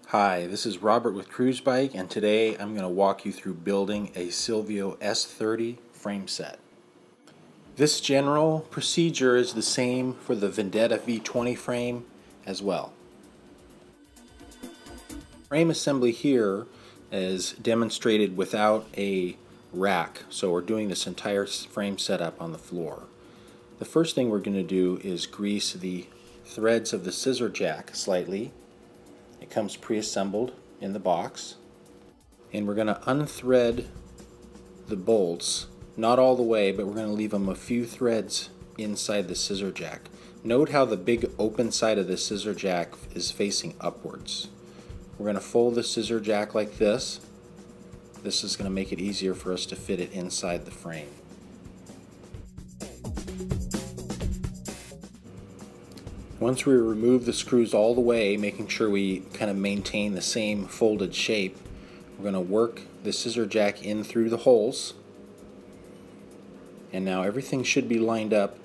Hi, this is Robert with Cruzbike, and today I'm going to walk you through building a Silvio S30 frame set. This general procedure is the same for the Vendetta V20 frame as well. Frame assembly here is demonstrated without a rack, so we're doing this entire frame setup on the floor. The first thing we're going to do is grease the threads of the scissor jack slightly. It comes pre-assembled in the box, and we're going to unthread the bolts, not all the way, but we're going to leave them a few threads inside the scissor jack. Note how the big open side of the scissor jack is facing upwards. We're going to fold the scissor jack like this. This is going to make it easier for us to fit it inside the frame. Once we remove the screws all the way, making sure we kind of maintain the same folded shape, we're going to work the scissor jack in through the holes. And now everything should be lined up,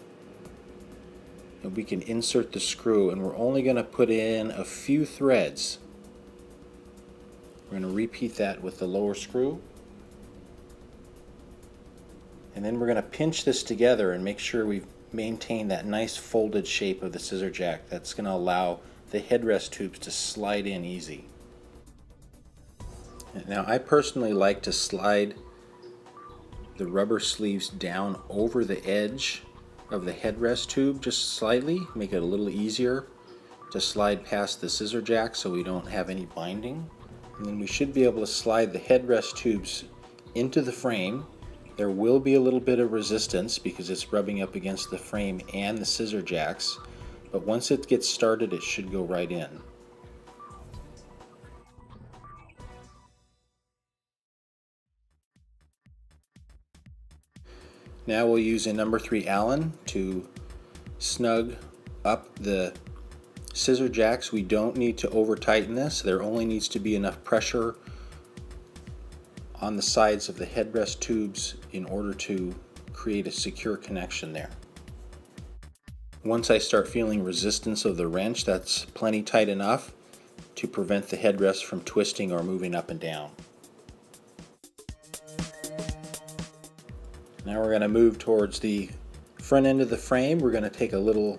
and we can insert the screw, and we're only going to put in a few threads. We're going to repeat that with the lower screw. And then we're going to pinch this together and make sure we maintain that nice folded shape of the scissor jack. That's going to allow the headrest tubes to slide in easy. Now I personally like to slide the rubber sleeves down over the edge of the headrest tube just slightly, make it a little easier to slide past the scissor jack so we don't have any binding. And then we should be able to slide the headrest tubes into the frame. There will be a little bit of resistance because it's rubbing up against the frame and the scissor jacks, but once it gets started it should go right in. Now we'll use a number 3 Allen to snug up the scissor jacks. We don't need to over tighten this. There only needs to be enough pressure on the sides of the headrest tubes in order to create a secure connection there. Once I start feeling resistance of the wrench, that's plenty tight enough to prevent the headrest from twisting or moving up and down. Now we're going to move towards the front end of the frame. We're going to take a little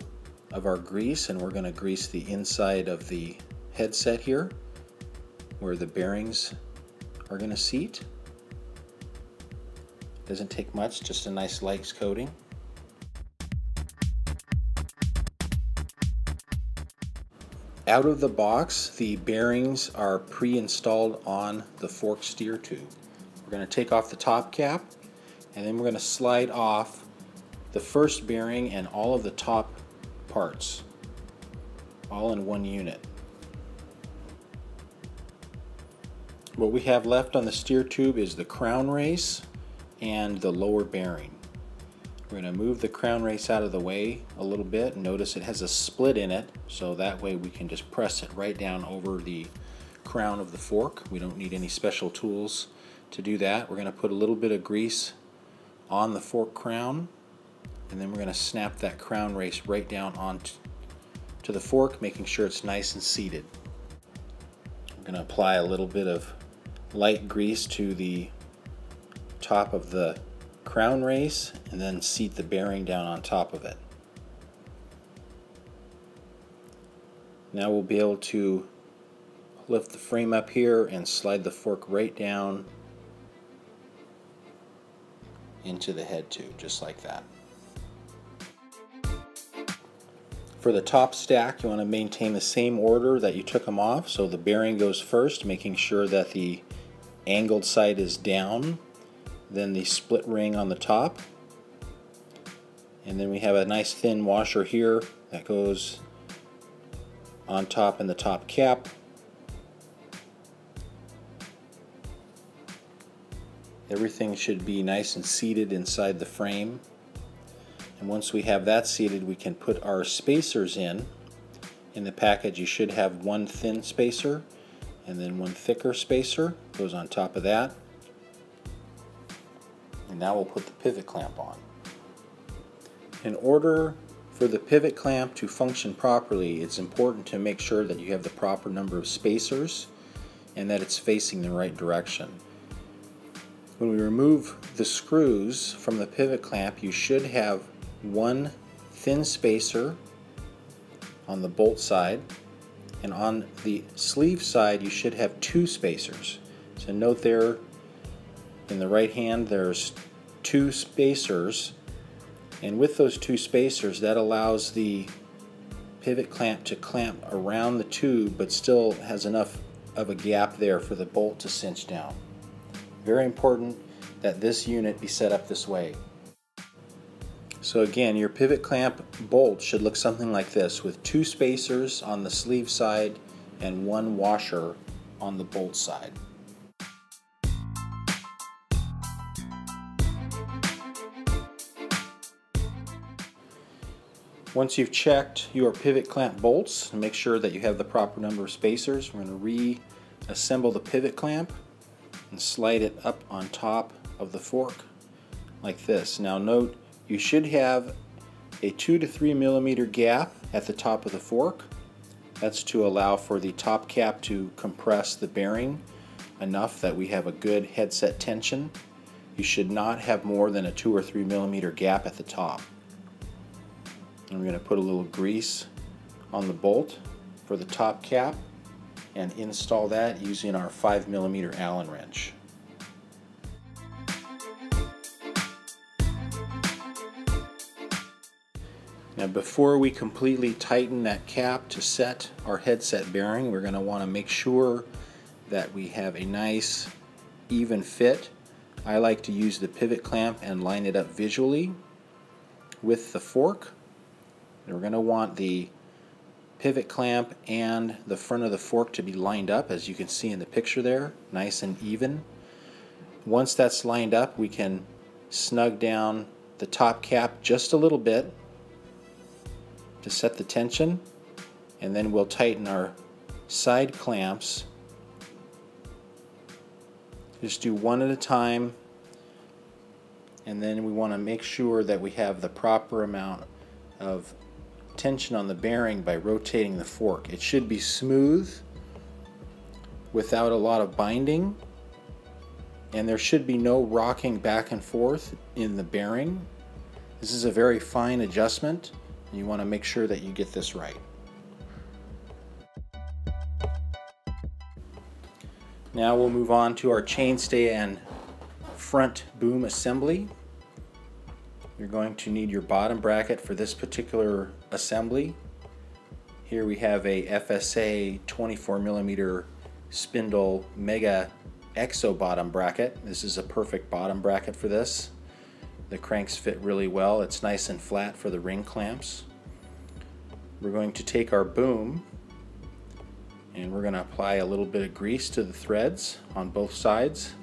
of our grease and we're going to grease the inside of the headset here where the bearings are going to seat. Doesn't take much, just a nice light coating. Out of the box, the bearings are pre-installed on the fork steer tube. We're going to take off the top cap, and then we're going to slide off the first bearing and all of the top parts, all in one unit. What we have left on the steer tube is the crown race and the lower bearing. We're going to move the crown race out of the way a little bit. Notice it has a split in it, so that way we can just press it right down over the crown of the fork. We don't need any special tools to do that. We're going to put a little bit of grease on the fork crown, and then we're going to snap that crown race right down onto the fork, making sure it's nice and seated. I'm going to apply a little bit of light grease to the top of the crown race and then seat the bearing down on top of it. Now we'll be able to lift the frame up here and slide the fork right down into the head tube, just like that. For the top stack, you want to maintain the same order that you took them off, so the bearing goes first, making sure that the angled side is down, then the split ring on the top, and then we have a nice thin washer here that goes on top in the top cap. Everything should be nice and seated inside the frame, and once we have that seated, we can put our spacers in. In the package you should have one thin spacer and then one thicker spacer goes on top of that. And now we'll put the pivot clamp on. In order for the pivot clamp to function properly, it's important to make sure that you have the proper number of spacers. and that it's facing the right direction. When we remove the screws from the pivot clamp, you should have one thin spacer on the bolt side, and on the sleeve side you should have two spacers. So note there in the right hand there's two spacers, and with those two spacers that allows the pivot clamp to clamp around the tube but still has enough of a gap there for the bolt to cinch down. Very important that this unit be set up this way. So again, your pivot clamp bolt should look something like this, with two spacers on the sleeve side and one washer on the bolt side. Once you've checked your pivot clamp bolts and make sure that you have the proper number of spacers, we're going to reassemble the pivot clamp and slide it up on top of the fork like this. Now note, you should have a 2 to 3 millimeter gap at the top of the fork. That's to allow for the top cap to compress the bearing enough that we have a good headset tension. You should not have more than a 2 or 3 millimeter gap at the top. And we're going to put a little grease on the bolt for the top cap and install that using our 5 millimeter Allen wrench. Now before we completely tighten that cap to set our headset bearing, we're going to want to make sure that we have a nice even fit. I like to use the pivot clamp and line it up visually with the fork. And we're going to want the pivot clamp and the front of the fork to be lined up, as you can see in the picture there, nice and even. Once that's lined up, we can snug down the top cap just a little bit to set the tension, and then we'll tighten our side clamps. Just do one at a time, and then we want to make sure that we have the proper amount of tension on the bearing by rotating the fork. It should be smooth without a lot of binding, and there should be no rocking back and forth in the bearing. This is a very fine adjustment, and you want to make sure that you get this right. Now we'll move on to our chainstay and front boom assembly. You're going to need your bottom bracket for this particular assembly. Here we have a FSA 24mm spindle Mega Exo bottom bracket. This is a perfect bottom bracket for this. The cranks fit really well. It's nice and flat for the ring clamps. We're going to take our boom and we're going to apply a little bit of grease to the threads on both sides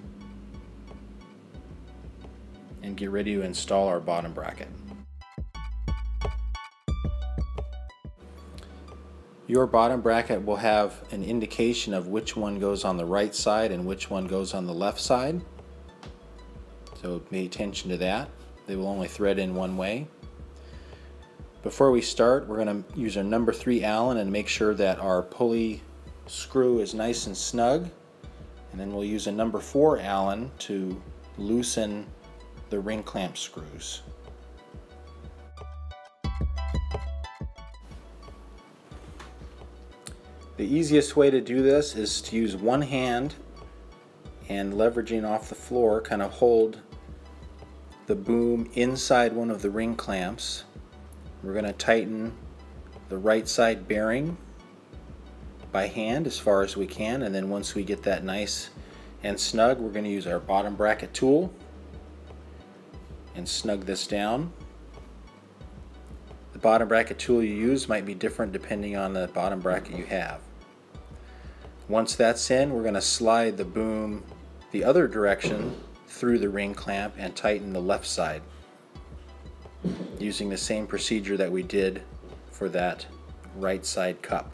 and get ready to install our bottom bracket. Your bottom bracket will have an indication of which one goes on the right side and which one goes on the left side. So pay attention to that. They will only thread in one way. Before we start, we're going to use our number 3 Allen and make sure that our pulley screw is nice and snug. And then we'll use a number 4 Allen to loosen the ring clamp screws. The easiest way to do this is to use one hand and, leveraging off the floor, kind of hold the boom inside one of the ring clamps. We're going to tighten the right side bearing by hand as far as we can, and then once we get that nice and snug, we're going to use our bottom bracket tool and snug this down. The bottom bracket tool you use might be different depending on the bottom bracket you have. Once that's in, we're going to slide the boom the other direction through the ring clamp and tighten the left side using the same procedure that we did for that right side cup.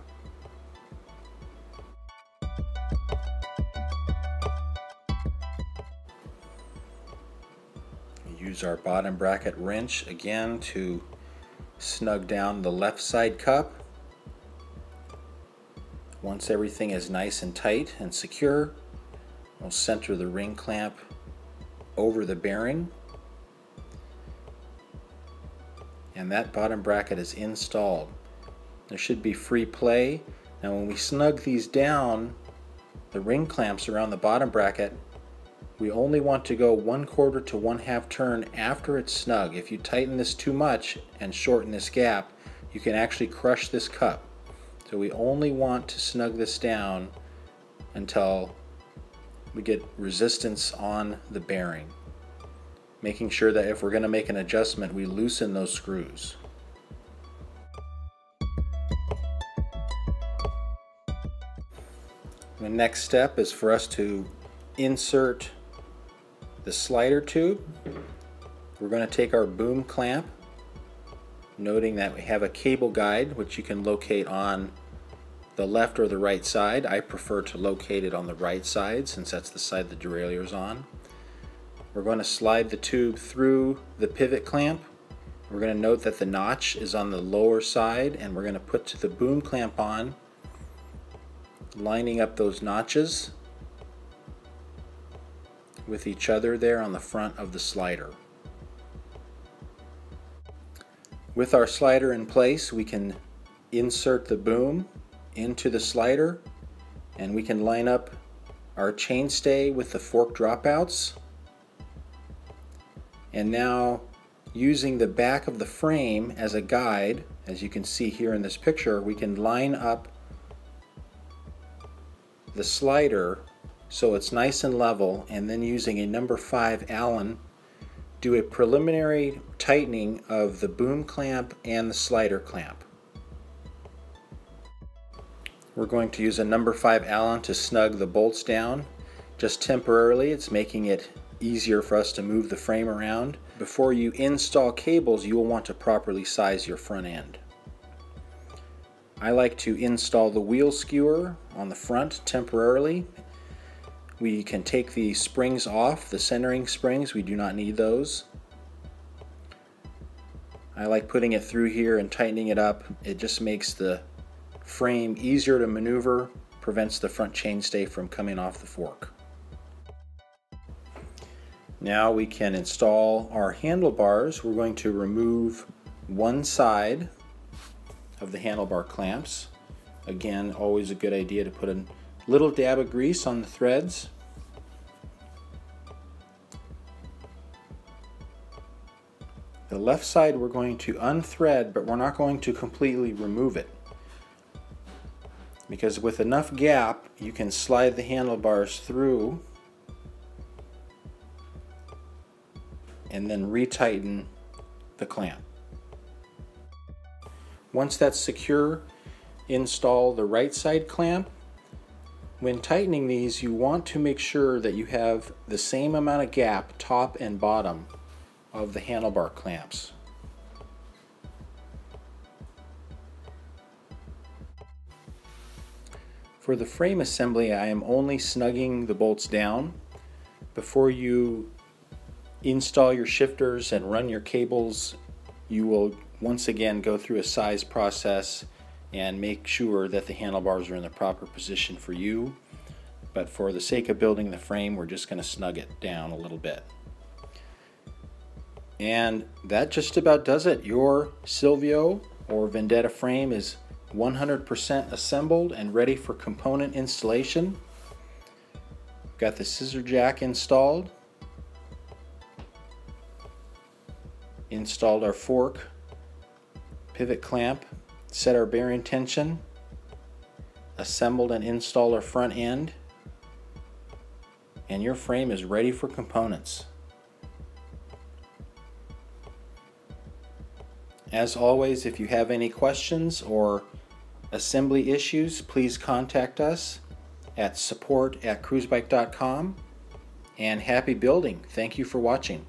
Use our bottom bracket wrench again to snug down the left side cup. Once everything is nice and tight and secure, we'll center the ring clamp over the bearing, and that bottom bracket is installed. There should be free play. Now when we snug these down, the ring clamps around the bottom bracket, we only want to go 1/4 to 1/2 turn after it's snug. If you tighten this too much and shorten this gap, you can actually crush this cup. So we only want to snug this down until we get resistance on the bearing, making sure that if we're going to make an adjustment, we loosen those screws. The next step is for us to insert the slider tube. We're going to take our boom clamp, noting that we have a cable guide which you can locate on the left or the right side. I prefer to locate it on the right side since that's the side the derailleur is on. We're going to slide the tube through the pivot clamp. We're going to note that the notch is on the lower side, and we're going to put the boom clamp on, lining up those notches with each other there on the front of the slider. With our slider in place, we can insert the boom into the slider, and we can line up our chainstay with the fork dropouts. And now, using the back of the frame as a guide, as you can see here in this picture, we can line up the slider so it's nice and level, and then using a number 5 Allen, do a preliminary tightening of the boom clamp and the slider clamp. We're going to use a number 5 Allen to snug the bolts down just temporarily. It's making it easier for us to move the frame around. Before you install cables, you will want to properly size your front end. I like to install the wheel skewer on the front temporarily. We can take the springs off, the centering springs, we do not need those. I like putting it through here and tightening it up. It just makes the frame easier to maneuver, prevents the front chainstay from coming off the fork. Now we can install our handlebars. We're going to remove one side of the handlebar clamps. Again, always a good idea to put a little dab of grease on the threads. The left side we're going to unthread, but we're not going to completely remove it, because with enough gap you can slide the handlebars through and then retighten the clamp. Once that's secure, install the right side clamp. When tightening these, you want to make sure that you have the same amount of gap top and bottom of the handlebar clamps. For the frame assembly, I am only snugging the bolts down. Before you install your shifters and run your cables, you will once again go through a size process and make sure that the handlebars are in the proper position for you. But for the sake of building the frame, we're just going to snug it down a little bit. And that just about does it. Your Silvio or Vendetta frame is 100% assembled and ready for component installation. Got the scissor jack installed. Installed our fork, pivot clamp, set our bearing tension, assembled and installed our front end, and your frame is ready for components. As always, if you have any questions or assembly issues, please contact us at support@cruzbike.com, and happy building. Thank you for watching.